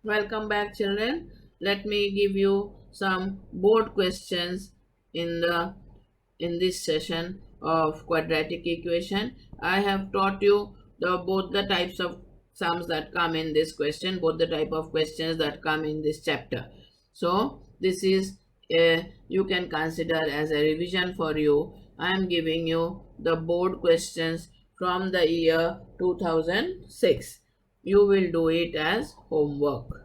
Welcome back, children. Let me give you some board questions in this session of quadratic equation. I have taught you both the types of sums that come in this question, both the type of questions that come in this chapter. So this is you can consider as a revision for you. I am giving you the board questions from the year 2006. You will do it as homework.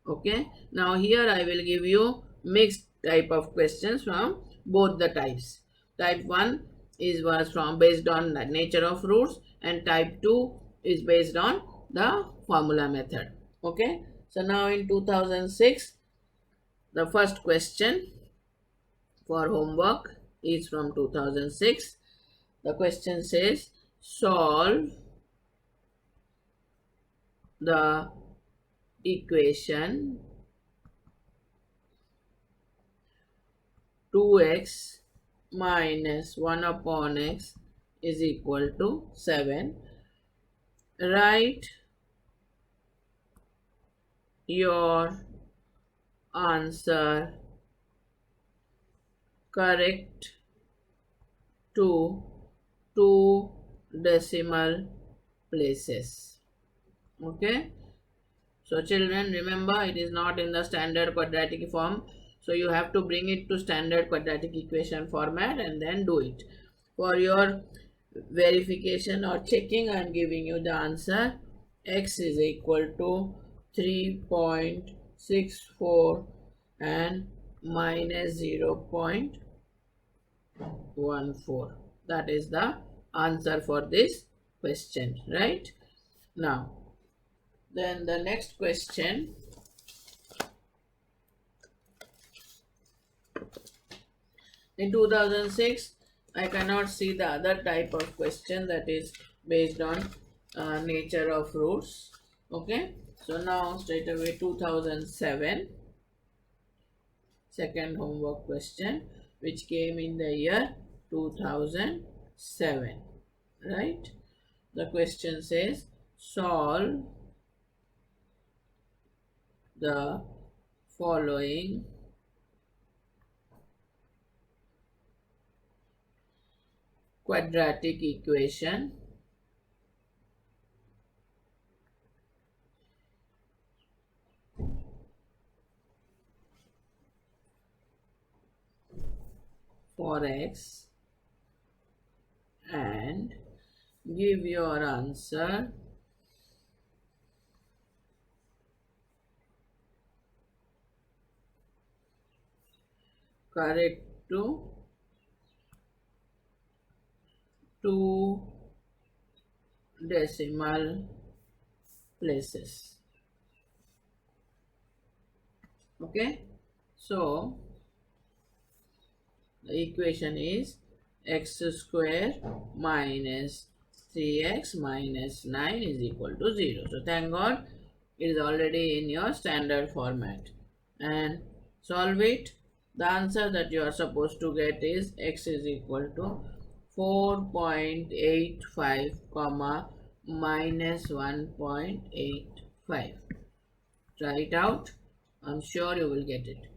Okay, now here I will give you mixed type of questions from both the types. Type 1 was from based on the nature of roots, and type 2 is based on the formula method. Okay, so now in 2006, the first question for homework is from 2006. The question says solve the equation 2x minus 1 upon x is equal to 7. Write your answer correct to 2 decimal places. Okay, so children, remember, it is not in the standard quadratic form, so you have to bring it to standard quadratic equation format and then do it. For your verification or checking, I am giving you the answer. X is equal to 3.64 and minus 0.14. That is the answer for this question, right? Now, then the next question. In 2006, I cannot see the other type of question that is based on nature of roots. Okay, so now straight away 2007, second homework question, which came in the year 2007, right? The question says solve the following quadratic equation for x and give your answer correct to 2 decimal places. Okay, so the equation is x square minus 3x minus 9 is equal to 0. So thank God it is already in your standard format, and solve it. The answer that you are supposed to get is x is equal to 4.85 comma minus 1.85. Try it out. I'm sure you will get it.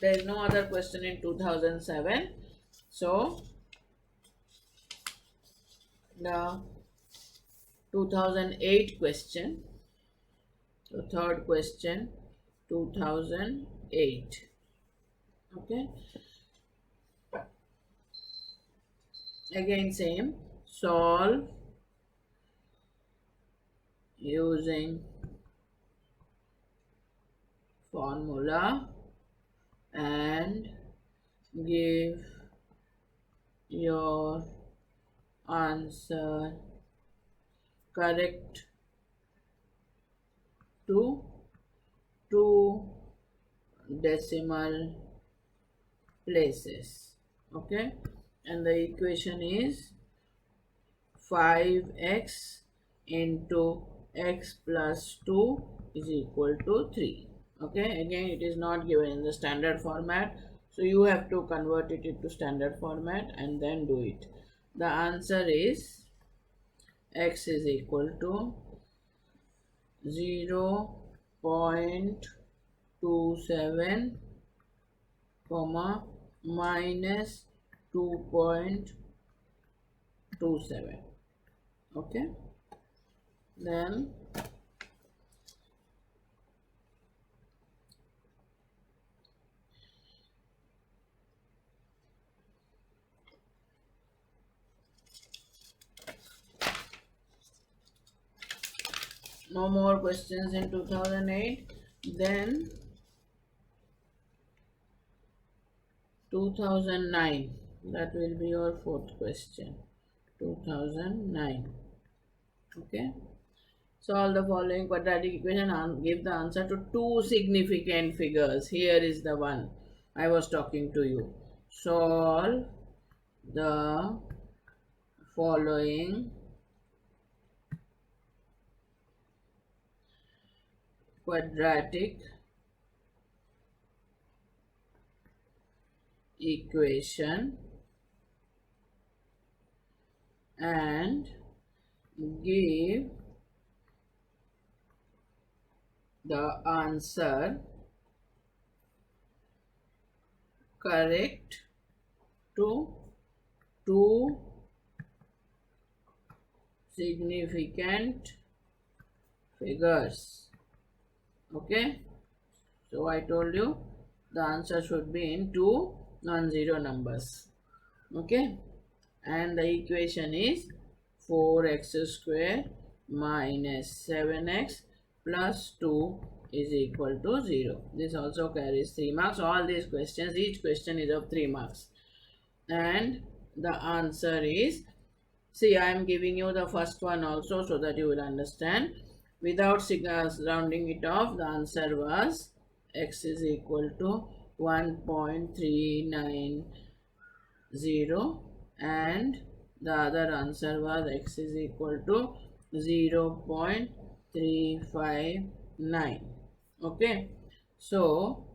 There is no other question in 2007. So the 2008 question, the third question, 2008. Okay, again same, solve using formula and give your answer correct to 2 decimal places. Okay, and the equation is 5x into x plus 2 is equal to 3. Okay, again it is not given in the standard format, so you have to convert it into standard format and then do it. The answer is x is equal to 0.27 comma minus 2.27. Okay, then no more questions in 2008. Then 2009, that will be your fourth question. 2009. Okay, solve the following quadratic equation and give the answer to two significant figures. Here is the one I was talking to you. Solve the following quadratic equation and give the answer correct to two significant figures. Okay, so I told you the answer should be in two non-zero numbers. Okay, and the equation is 4x square minus 7x plus 2 is equal to 0. This also carries 3 marks. All these questions, each question is of 3 marks. And the answer is, see, I am giving you the first one also so that you will understand. Without rounding it off, the answer was x is equal to 1.390 and the other answer was x is equal to 0.359. Okay, so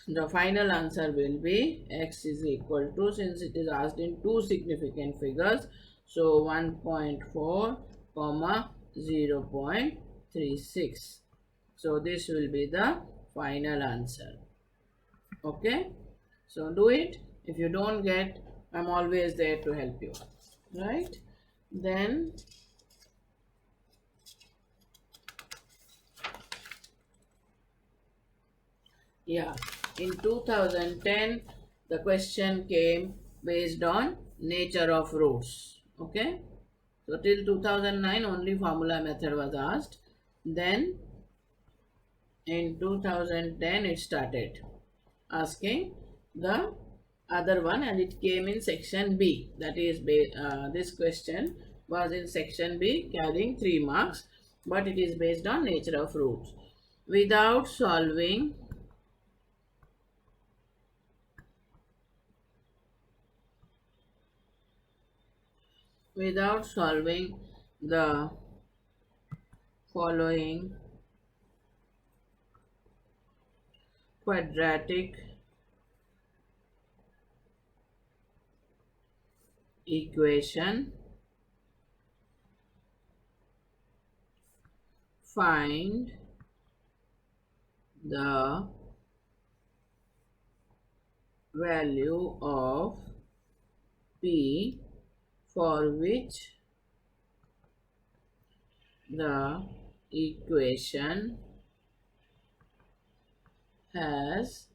the final answer will be x is equal to, since it is asked in two significant figures, so 1.4 comma 0.36. So this will be the final answer. Okay, so do it. If you don't get, I'm always there to help you, right? Then yeah, in 2010 the question came based on nature of roots. Okay, so till 2009 only formula method was asked. Then in 2010 it started asking the other one, and it came in section B. That is, this question was in section B carrying 3 marks, but it is based on nature of roots. Without solving the following quadratic equation, find the value of P for which the equation has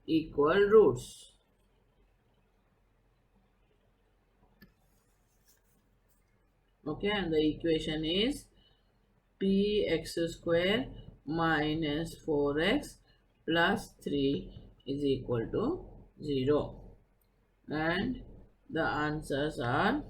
equal roots. Okay, and the equation is px square minus 4x plus 3 is equal to 0. And the answers are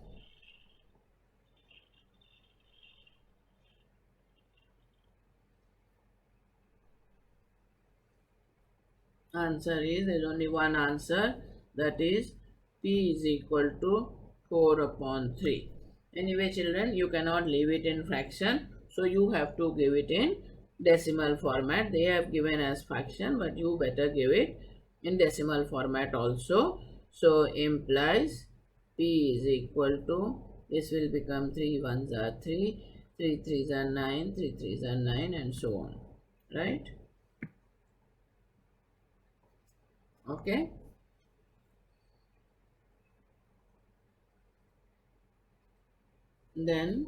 there is only one answer. that is p is equal to 4 upon 3. Anyway children, you cannot leave it in fraction, so you have to give it in decimal format. They have given as fraction, but you better give it in decimal format also. So implies p is equal to, this will become 3 ones are 3, 3 threes are 9, 3 threes are 9, and so on, right? Okay. Then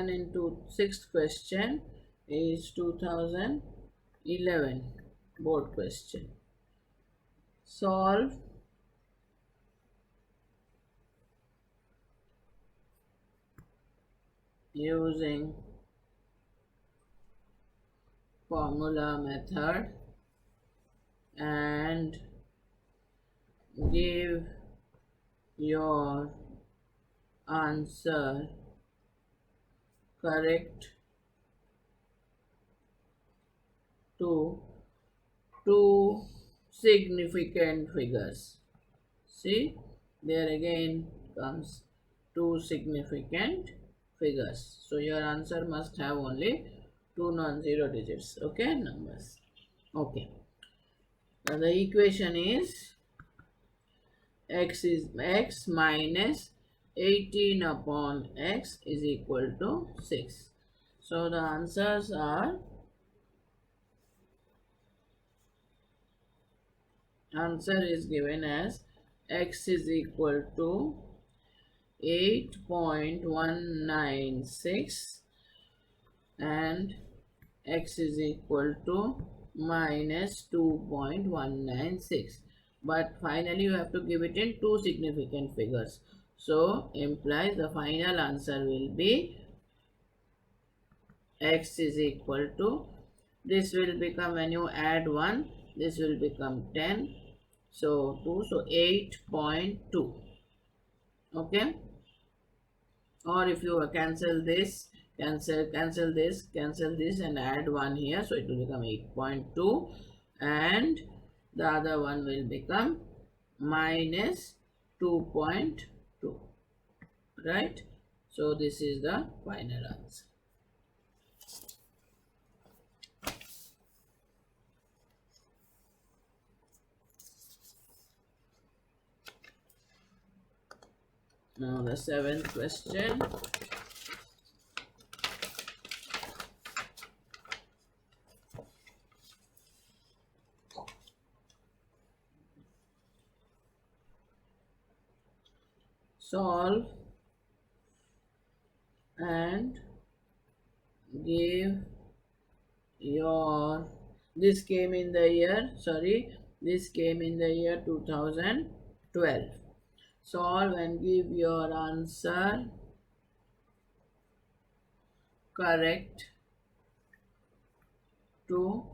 into sixth question is 2011 board question. Solve using formula method and give your answer correct to two significant figures. See, there again comes two significant figures. So your answer must have only two non-zero digits, okay, numbers. Okay. Now the equation is x minus 18 upon x is equal to 6. So the answers are, answer is given as x is equal to 8.196 and x is equal to minus 2.196. But finally you have to give it in two significant figures. So implies the final answer will be x is equal to, this will become, when you add 1, this will become 10. So 2, so 8.2. Okay. Or if you cancel this, cancel this and add 1 here, so it will become 8.2 and the other one will become minus 2.2, right? So this is the final answer. Now the seventh question. Solve and give your, this came in the year, this came in the year 2012. Solve and give your answer correct to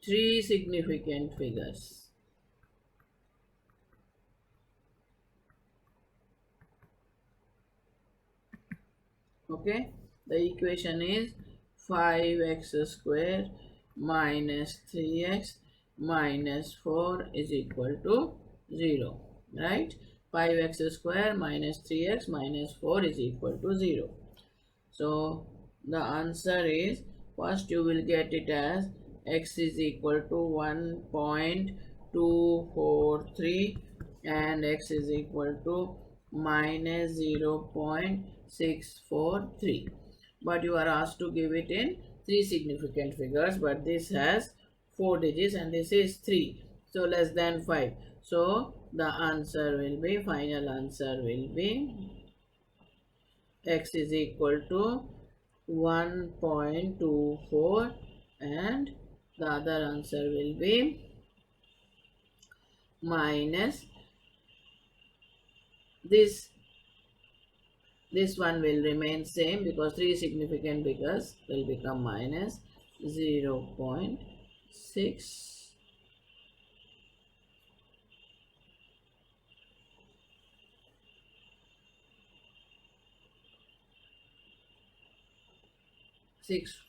three significant figures. Okay, the equation is 5x square minus 3x minus 4 is equal to 0, right? 5x square minus 3x minus 4 is equal to 0. So the answer is, first you will get it as x is equal to 1.243 and x is equal to minus 0.643. But you are asked to give it in three significant figures, but this has 4 digits and this is 3, so less than 5. So the answer will be, final answer will be x is equal to 1.24 and the other answer will be minus, this one will remain same because three significant figures will become minus 0.643.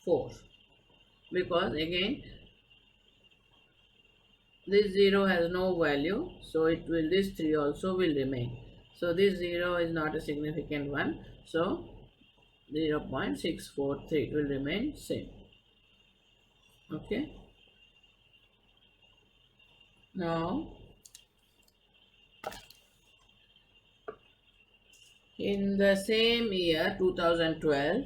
4 because again this 0 has no value, so it will, this 3 also will remain. So this 0 is not a significant one, so 0.643 will remain same. Okay, now in the same year 2012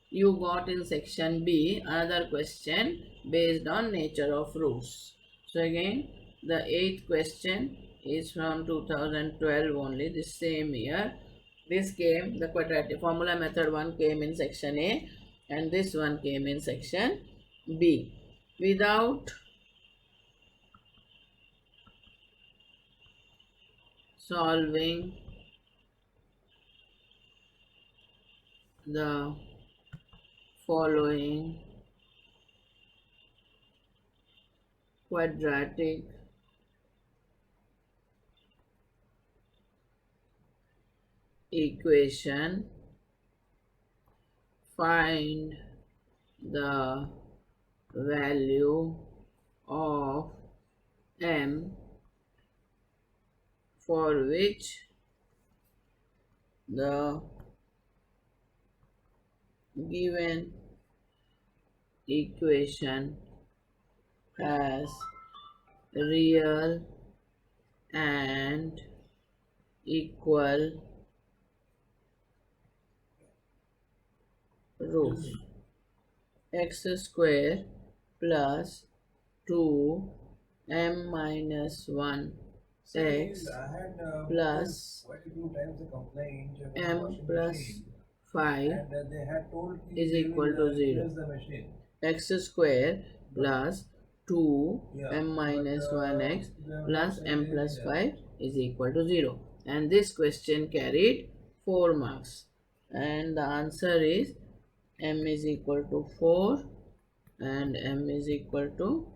you got in section B another question based on nature of roots. So again the 8th question is from 2012 only, the same year. This came, the quadratic formula method one came in section A and this one came in section B. Without solving the following quadratic equation, find the value of m for which the given equation has real and equal roots. X square plus 2m minus 1 x plus m plus 5 is equal to 0. X square plus 2m minus 1x plus m plus 5 is equal to 0. And this question carried 4 marks. And the answer is m is equal to 4 and m is equal to,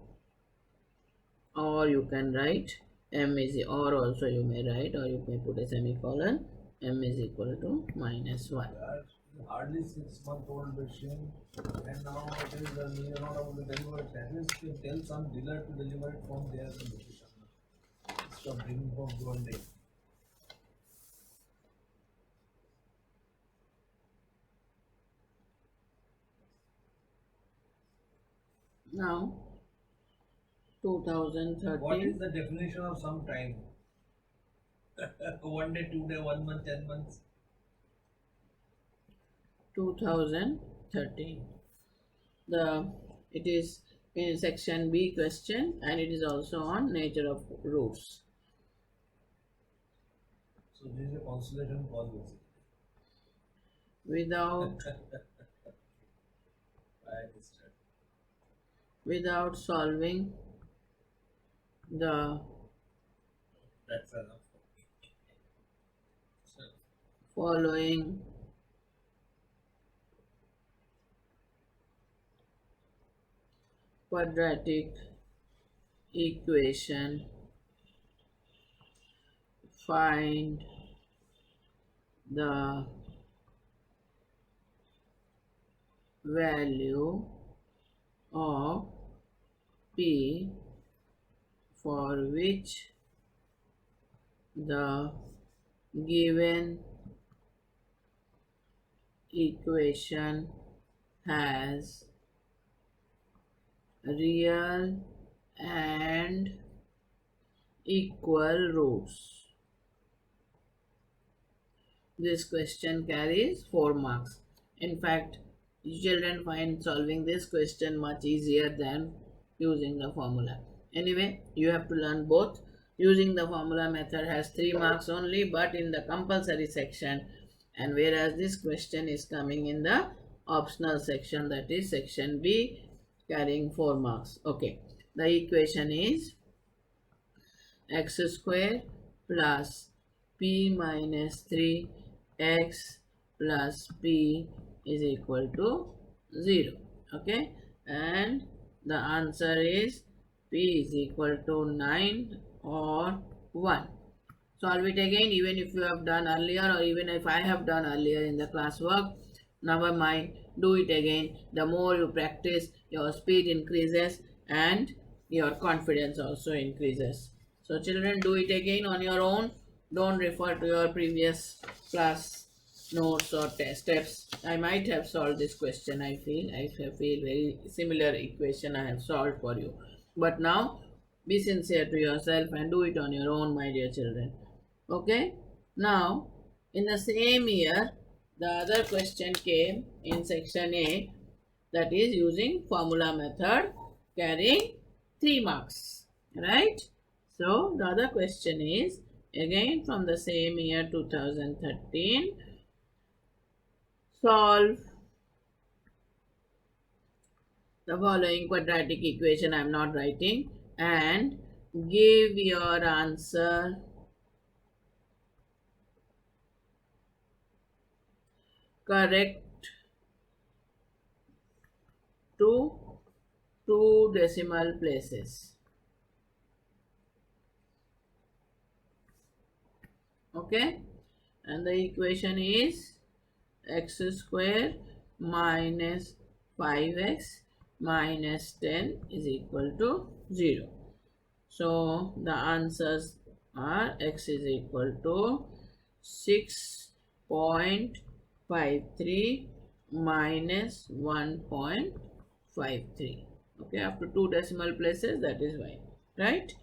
or you can write m is, or also you may write, or you may put a semicolon, m is equal to minus 1. Hardly 6-month-old machine, and now it is near not able to deliver it. At least you tell some dealer to deliver it from their location instead of bringing from one day. Now 2013. What is the definition of some time? 1 day, 2 day, 1 month, 10 months. 2013. It is in section B question and it is also on nature of roots. So this is a consolation call. Without solving the That's enough. following quadratic equation, find the value of p for which the given equation has real and equal roots. This question carries 4 marks. In fact, children find solving this question much easier than using the formula. Anyway, you have to learn both. Using the formula method has 3 marks only, but in the compulsory section, and whereas this question is coming in the optional section, that is section B, carrying 4 marks. Okay, the equation is x square plus p minus 3x plus p is equal to 0. Okay, and the answer is p is equal to 9 or 1. Solve it again, even if you have done earlier or even if I have done earlier in the classwork. Never mind, do it again. The more you practice, your speed increases and your confidence also increases. So, children, do it again on your own. Don't refer to your previous class notes or test steps. I might have solved this question. I feel very similar equation I have solved for you. But now, be sincere to yourself and do it on your own, my dear children. Okay? Now, in the same year, the other question came in section A, that is using formula method, carrying 3 marks. Right? So, the other question is again from the same year 2013, solve the following quadratic equation. I am not writing, and give your answer correct to two decimal places. Okay, and the equation is x square minus 5x minus 10 is equal to 0. So the answers are x is equal to 6.53 minus 1.53. Okay, after two decimal places, that is why, right?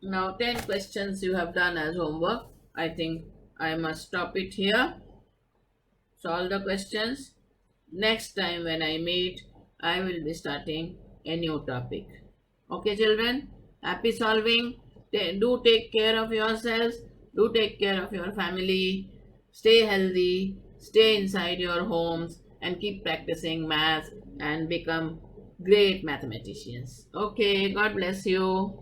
Now 10 questions you have done as homework. I think I must stop it here. Solve the questions. Next time when I meet, I will be starting a new topic. Okay, children? Happy solving. Do take care of yourselves. Do take care of your family. Stay healthy. Stay inside your homes and keep practicing math and become great mathematicians. Okay, God bless you.